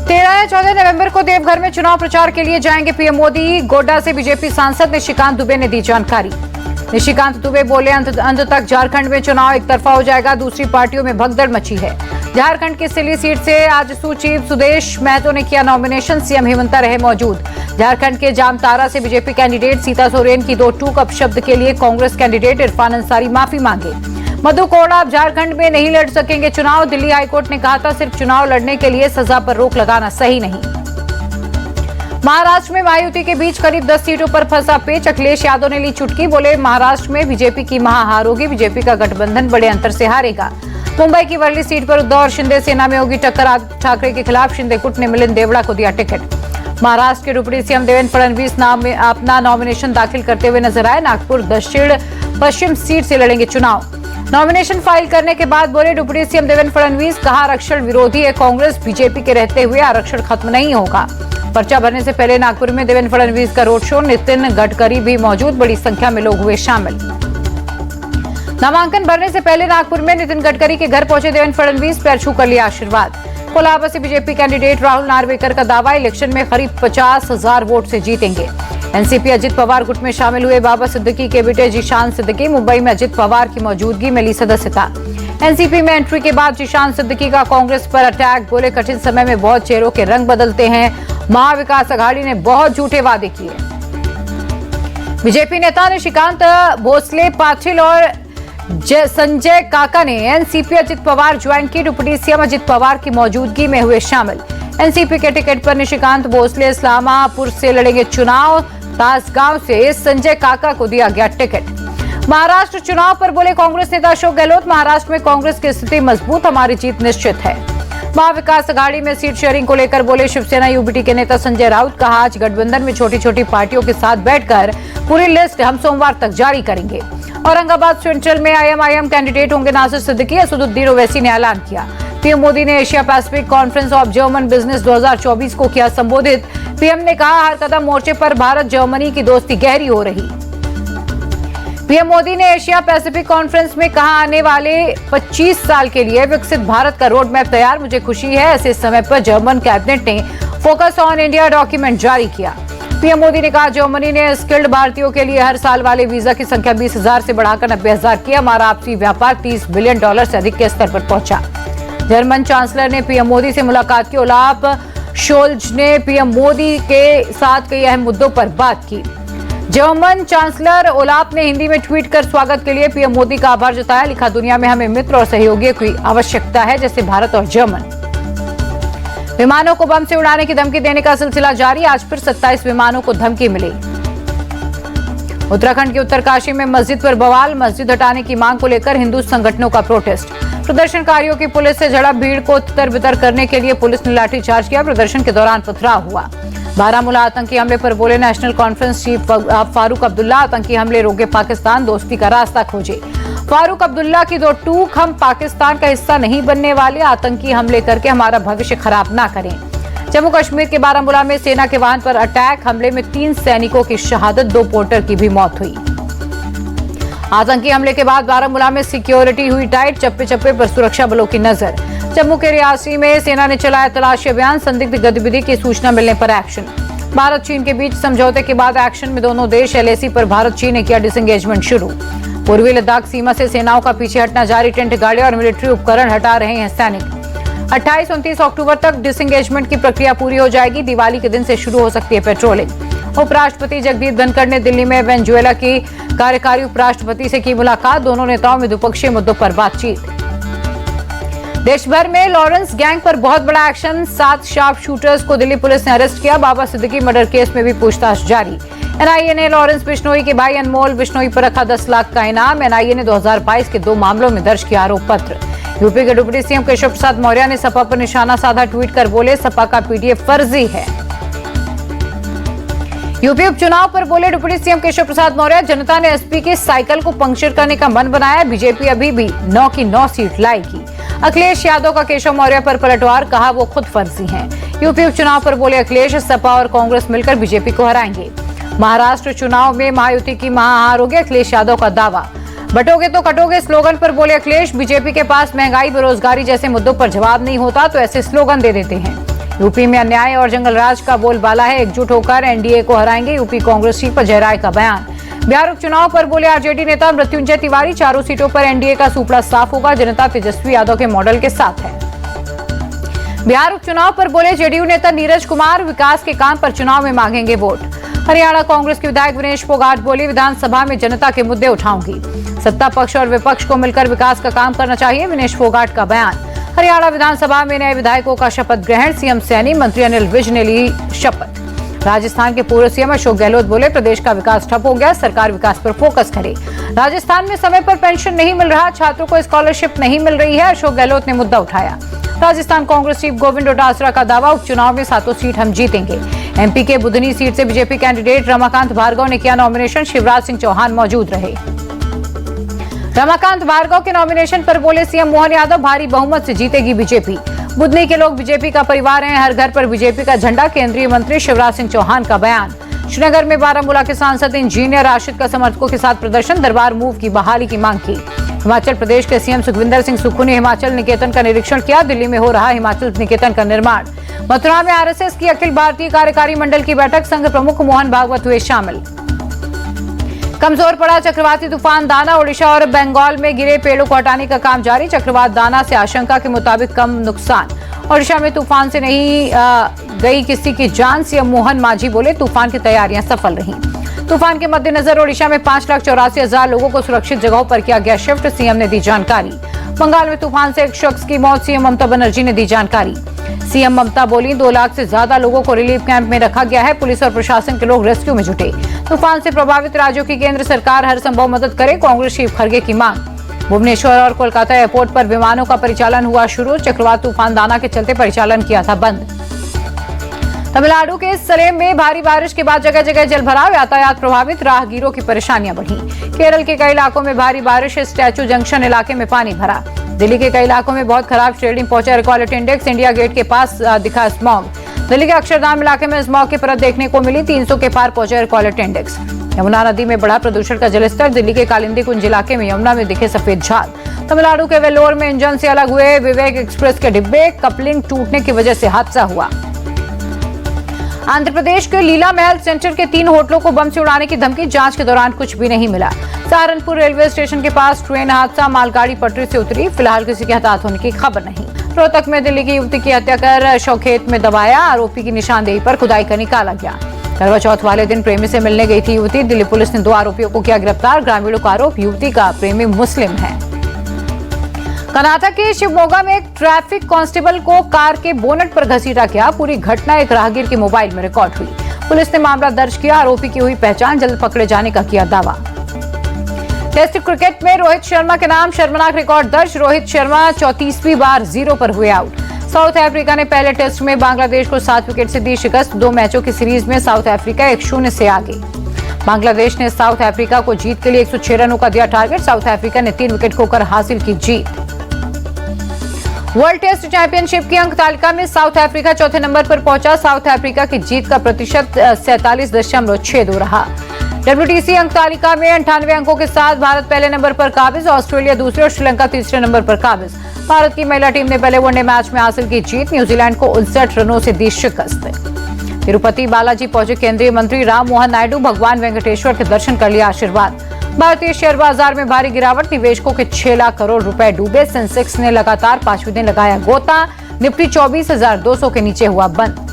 13 या 14 नवंबर को देवघर में चुनाव प्रचार के लिए जाएंगे पीएम मोदी। गोड्डा से बीजेपी सांसद निशिकांत दुबे ने दी जानकारी। निशिकांत दुबे बोले, अंत तक झारखंड में चुनाव एक तरफा हो जाएगा। दूसरी पार्टियों में भगदड़ मची है। झारखंड की सिली सीट से आजसू चीफ सुदेश महतो ने किया नॉमिनेशन। सीएम हेमंत रहे मौजूद। झारखंड के जामतारा से बीजेपी कैंडिडेट सीता सोरेन की 2 टूक अपशब्द के लिए कांग्रेस कैंडिडेट इरफान अंसारी माफी मांगे। मधु कोड़ा अब झारखंड में नहीं लड़ सकेंगे चुनाव। दिल्ली हाईकोर्ट ने कहा था सिर्फ चुनाव लड़ने के लिए सजा पर रोक लगाना सही नहीं। महाराष्ट्र में महायुति के बीच करीब 10 सीटों पर फंसा पेच। अखिलेश यादव ने ली चुटकी। बोले, महाराष्ट्र में बीजेपी की महाहार होगी। बीजेपी का गठबंधन बड़े अंतर से हारेगा। मुंबई की वर्ली सीट पर उद्धव और शिंदे सेना में होगी टक्कर। आदित्य ठाकरे के खिलाफ शिंदे गुट ने मिलिंद देवड़ा को दिया टिकट। महाराष्ट्र के डिप्टी सीएम देवेंद्र फडणवीस में अपना नॉमिनेशन दाखिल करते हुए नजर आए। नागपुर दक्षिण पश्चिम सीट से लड़ेंगे चुनाव। नॉमिनेशन फाइल करने के बाद बोले डिप्टी सीएम देवेंद्र फडणवीस, कहा आरक्षण विरोधी है कांग्रेस। बीजेपी के रहते हुए आरक्षण खत्म नहीं होगा। पर्चा भरने से पहले नागपुर में देवेंद्र फडणवीस का रोड शो। नितिन गडकरी भी मौजूद। बड़ी संख्या में लोग हुए शामिल। नामांकन भरने से पहले नागपुर में नितिन गडकरी के घर पहुंचे देवेंद्र फडणवीस। पैर छू कर लिया आशीर्वाद। कोलाबा से बीजेपी कैंडिडेट राहुल नार्वेकर का दावा, इलेक्शन में करीब 50,000 वोट से जीतेंगे। एनसीपी अजित पवार गुट में शामिल हुए बाबा सिद्दीकी के बेटे जीशान सिद्दीकी। मुंबई में अजित पवार की मौजूदगी में ली सदस्यता। एनसीपी में एंट्री के बाद जीशान सिद्दीकी का कांग्रेस पर अटैक। बोले, कठिन समय में बहुत चेहरों के रंग बदलते हैं। महाविकास अघाड़ी ने बहुत झूठे वादे किए। बीजेपी नेता निशिकांत भोसले पाटिल और संजय काका ने एनसीपी अजित पवार ज्वाइन की। डिप्टी सीएम अजित पवार की मौजूदगी में हुए शामिल। एनसीपी के टिकट पर निशिकांत भोसले इस्लामापुर से लड़ेंगे चुनाव। तासगांव से संजय काका को दिया गया टिकट। महाराष्ट्र चुनाव पर बोले कांग्रेस नेता अशोक गहलोत, महाराष्ट्र में कांग्रेस की स्थिति मजबूत, हमारी जीत निश्चित है। महाविकास अघाड़ी में सीट शेयरिंग को लेकर बोले शिवसेना यूबीटी के नेता संजय राउत, कहा आज गठबंधन में छोटी छोटी पार्टियों के साथ बैठकर पूरी लिस्ट हम सोमवार तक जारी करेंगे। औरंगाबाद सेंट्रल में आईएमआईएम कैंडिडेट होंगे नासिर सिद्दीकी। असदुद्दीन ओवैसी ने ऐलान किया। पीएम मोदी ने Asia Pacific conference of German business 2024 को किया संबोधित। पीएम ने कहा, हर कदम मोर्चे पर भारत जर्मनी की दोस्ती गहरी हो रही। पीएम मोदी ने एशिया पैसिफिक कॉन्फ्रेंस में कहा, आने वाले 25 साल के लिए विकसित भारत का रोड मैप तैयार। मुझे खुशी है ऐसे समय पर जर्मन कैबिनेट ने फोकस ऑन इंडिया डॉक्यूमेंट जारी किया। पीएम मोदी ने कहा, जर्मनी ने स्किल्ड भारतीयों के लिए हर साल वाले वीजा की संख्या 20,000 से बढ़ाकर 90,000 की। हमारा आपसी व्यापार $30 बिलियन से अधिक के स्तर पर पहुंचा। जर्मन चांसलर ने पीएम मोदी से मुलाकात की। ओलाफ शोल्ज ने पीएम मोदी के साथ कई अहम मुद्दों पर बात की। जर्मन चांसलर ओलाफ ने हिंदी में ट्वीट कर स्वागत के लिए पीएम मोदी का आभार जताया। लिखा, दुनिया में हमें मित्र और सहयोगियों की आवश्यकता है, जैसे भारत और जर्मन। विमानों को बम से उड़ाने की धमकी देने का सिलसिला जारी। आज फिर 27 विमानों को धमकी मिली। उत्तराखंड के उत्तरकाशी में मस्जिद पर बवाल। मस्जिद हटाने की मांग को लेकर हिंदू संगठनों का प्रोटेस्ट। प्रदर्शनकारियों की पुलिस से झड़प। भीड़ को तितर-बितर करने के लिए पुलिस ने लाठीचार्ज किया। प्रदर्शन के दौरान पथराव हुआ। बारामूला आतंकी हमले पर बोले national conference chief Farooq Abdullah, आतंकी हमले रोके पाकिस्तान, दोस्ती का रास्ता खोजे। फारूक अब्दुल्ला की 2 टूक, हम पाकिस्तान का हिस्सा नहीं बनने वाले। आतंकी हमले करके हमारा भविष्य खराब ना करें। जम्मू कश्मीर के बारामूला में सेना के वाहन पर अटैक। हमले में 3 सैनिकों की शहादत, 2 पोर्टर की भी मौत हुई। आतंकी हमले के बाद बारामूला में सिक्योरिटी हुई टाइट। चप्पे चप्पे पर सुरक्षा बलों की नजर। जम्मू के रियासी में सेना ने चलाया तलाशी अभियान। संदिग्ध गतिविधि की सूचना मिलने पर एक्शन। भारत चीन के बीच समझौते के बाद एक्शन में दोनों देश। एलएसी पर भारत चीन ने किया डिसएंगेजमेंट शुरू। पूर्वी लद्दाख सीमा से सेनाओं का पीछे हटना जारी। टेंट गाड़ियां और मिलिट्री उपकरण हटा रहे हैं सैनिक। 28-29 अक्टूबर तक डिसएंगेजमेंट की प्रक्रिया पूरी हो जाएगी। दिवाली के दिन से शुरू हो सकती है पेट्रोलिंग। उपराष्ट्रपति जगदीप धनखड़ ने दिल्ली में वेनेजुएला की कार्यकारी उपराष्ट्रपति से की मुलाकात। दोनों नेताओं में द्विपक्षीय मुद्दों पर बातचीत। देश भर में लॉरेंस गैंग पर बहुत बड़ा एक्शन। 7 शार्प शूटर्स को दिल्ली पुलिस ने अरेस्ट किया। बाबा सिद्दीकी मर्डर केस में भी पूछताछ जारी। एनआईए ने लॉरेंस बिश्नोई के भाई अनमोल बिश्नोई पर रखा 10 लाख का इनाम। एनआईए ने 2022 के 2 मामलों में दर्ज किया आरोप पत्र। यूपी के डिप्टी सीएम केशव प्रसाद मौर्य ने सपा पर निशाना साधा। ट्वीट कर बोले, सपा का पीडीएफ फर्जी है। यूपी उपचुनाव पर बोले डिप्टी सीएम केशव प्रसाद मौर्य, जनता ने एसपी के साइकिल को पंक्चर करने का मन बनाया। बीजेपी अभी भी 9 की 9 सीट लाएगी। अखिलेश यादव का केशव मौर्य पर पलटवार, कहा वो खुद फर्जी हैं। यूपी उपचुनाव पर बोले अखिलेश, सपा और कांग्रेस मिलकर बीजेपी को हराएंगे। महाराष्ट्र चुनाव में महायुति की महाहार होगी, अखिलेश यादव का दावा। बटोगे तो कटोगे स्लोगन पर बोले अखिलेश, बीजेपी के पास महंगाई बेरोजगारी जैसे मुद्दों पर जवाब नहीं होता तो ऐसे स्लोगन दे देते हैं। यूपी में अन्याय और जंगलराज का बोलबाला है, एकजुट होकर एनडीए को हराएंगे, यूपी कांग्रेस चीफ अजय राय का बयान। बिहार उपचुनाव पर बोले आरजेडी नेता मृत्युंजय तिवारी, चारों सीटों पर एनडीए का सुपड़ा साफ होगा, जनता तेजस्वी यादव के मॉडल के साथ है। बिहार उपचुनाव पर बोले जेडीयू नेता नीरज कुमार, विकास के काम पर चुनाव में मांगेंगे वोट। हरियाणा कांग्रेस के विधायक विनेश फोगाट बोली, विधानसभा में जनता के मुद्दे उठाऊंगी, सत्ता पक्ष और विपक्ष को मिलकर विकास का काम करना चाहिए, विनेश फोगाट का बयान। हरियाणा विधानसभा में नए विधायकों का शपथ ग्रहण, सीएम सैनी, मंत्री अनिल विज ने ली शपथ। राजस्थान के पूर्व सीएम अशोक गहलोत बोले, प्रदेश का विकास ठप हो गया, सरकार विकास पर फोकस करे। राजस्थान में समय पर पेंशन नहीं मिल रहा, छात्रों को स्कॉलरशिप नहीं मिल रही है, अशोक गहलोत ने मुद्दा उठाया। राजस्थान कांग्रेस चीफ गोविंद डोटासरा का दावा, उपचुनाव में 7 सीट हम जीतेंगे। एमपी के बुधनी सीट से बीजेपी कैंडिडेट रमाकांत भार्गव ने किया नॉमिनेशन, शिवराज सिंह चौहान मौजूद रहे। रमाकांत भार्गव के नॉमिनेशन पर बोले सीएम मोहन यादव, भारी बहुमत से जीतेगी बीजेपी। बुधनी के लोग बीजेपी का परिवार हैं, हर घर पर बीजेपी का झंडा, केंद्रीय मंत्री शिवराज सिंह चौहान का बयान। श्रीनगर में बारामूला के सांसद इंजीनियर राशिद का समर्थकों के साथ प्रदर्शन, दरबार मूव की बहाली की मांग की। हिमाचल प्रदेश के सीएम सुखविंदर सिंह सुक्खू ने हिमाचल निकेतन का निरीक्षण किया, दिल्ली में हो रहा हिमाचल निकेतन का निर्माण। मथुरा में आरएसएस की अखिल भारतीय कार्यकारी मंडल की बैठक, संघ प्रमुख मोहन भागवत हुए शामिल। कमजोर पड़ा चक्रवाती तूफान दाना, ओडिशा और बंगाल में गिरे पेड़ों को हटाने का काम जारी, चक्रवात दाना से आशंका के मुताबिक कम नुकसान। ओडिशा में तूफान से नहीं गई किसी की जान, सीएम मोहन मांझी बोले, तूफान की तैयारियां सफल रहीं। तूफान के मद्देनजर ओडिशा में 5,84,000 लोगों को सुरक्षित जगहों पर किया गया शिफ्ट, सीएम ने दी जानकारी। बंगाल में तूफान से एक शख्स की मौत, सीएम ममता बनर्जी ने दी जानकारी। सीएम ममता बोली, 2 लाख से ज्यादा लोगों को रिलीफ कैंप में रखा गया है, पुलिस और प्रशासन के लोग रेस्क्यू में जुटे। तूफान से प्रभावित राज्यों की केंद्र सरकार हर संभव मदद करे, कांग्रेस चीफ खड़गे की मांग। भुवनेश्वर और कोलकाता एयरपोर्ट पर विमानों का परिचालन हुआ शुरू, चक्रवात तूफान दाना के चलते परिचालन किया था बंद। तमिलनाडु के सलेम में भारी बारिश के बाद जगह जगह जलभराव, यातायात प्रभावित, राहगीरों की परेशानियां बढ़ी। केरल के कई इलाकों में भारी बारिश, स्टैचू जंक्शन इलाके में पानी भरा। दिल्ली के कई इलाकों में बहुत खराब शेडिंग पहुंचा air quality index, India Gate के पास दिखा स्मॉग। दिल्ली के अक्षरधाम इलाके में स्मॉग की परत देखने को मिली, 300 के पार पहुंचा एयर क्वालिटी इंडेक्स। यमुना नदी में बढ़ा प्रदूषण का जलस्तर, दिल्ली के कालिंदी कुंज इलाके में यमुना में दिखे सफेद झाग। तमिलनाडु के वेल्लोर में इंजन से अलग हुए विवेक एक्सप्रेस के डिब्बे, कपलिंग टूटने की वजह से हादसा हुआ। आंध्र प्रदेश के लीला महल सेंटर के 3 होटलों को बम से उड़ाने की धमकी, जांच के दौरान कुछ भी नहीं मिला। सहारनपुर रेलवे स्टेशन के पास ट्रेन हादसा, मालगाड़ी पटरी से उतरी, फिलहाल किसी के हताहत होने की खबर नहीं। रोहतक में दिल्ली की युवती की हत्या कर शवखेत में दबाया, आरोपी की निशानदेही पर खुदाई कर निकाला गया। करवा चौथ वाले दिन प्रेमी से मिलने गई थी युवती, दिल्ली पुलिस ने 2 आरोपियों को किया गिरफ्तार, ग्रामीणों का आरोप युवती का प्रेमी मुस्लिम है। कर्नाटक के शिवमोगा में एक ट्रैफिक कांस्टेबल को कार के बोनट पर घसीटा गया, पूरी घटना एक राहगीर के मोबाइल में रिकॉर्ड हुई। पुलिस ने मामला दर्ज किया, आरोपी की हुई पहचान, जल्द पकड़े जाने का किया दावा। टेस्ट क्रिकेट में रोहित शर्मा के नाम शर्मनाक रिकॉर्ड दर्ज, रोहित शर्मा 34वीं बार 0 पर हुए आउट। साउथ अफ्रीका ने पहले टेस्ट में बांग्लादेश को 7 विकेट से दी शिकस्त, 2 मैचों की सीरीज में साउथ अफ्रीका 1-0 से आगे। बांग्लादेश ने साउथ अफ्रीका को जीत के लिए 106 रनों का दिया टारगेट, साउथ अफ्रीका ने 3 विकेट खोकर हासिल की जीत। वर्ल्ड टेस्ट चैंपियनशिप की अंक तालिका में साउथ अफ्रीका चौथे नंबर पर पहुंचा, साउथ अफ्रीका की जीत का प्रतिशत 47.62 रहा। WTC अंक तालिका में 98 अंकों के साथ भारत पहले नंबर पर काबिज, ऑस्ट्रेलिया दूसरे और श्रीलंका तीसरे नंबर पर काबिज। भारत की महिला टीम ने पहले वनडे मैच में हासिल की जीत, न्यूजीलैंड को 59 रनों से दी शिकस्त। तिरुपति बालाजी पहुंचे केंद्रीय मंत्री राम मोहन नायडू, भगवान वेंकटेश्वर के दर्शन कर लिया आशीर्वाद। भारतीय शेयर बाजार में भारी गिरावट, निवेशकों के 6 लाख करोड़ रुपए डूबे, सेंसेक्स ने लगातार 5वें दिन लगाया गोता, निफ्टी 24,200 के नीचे हुआ बंद।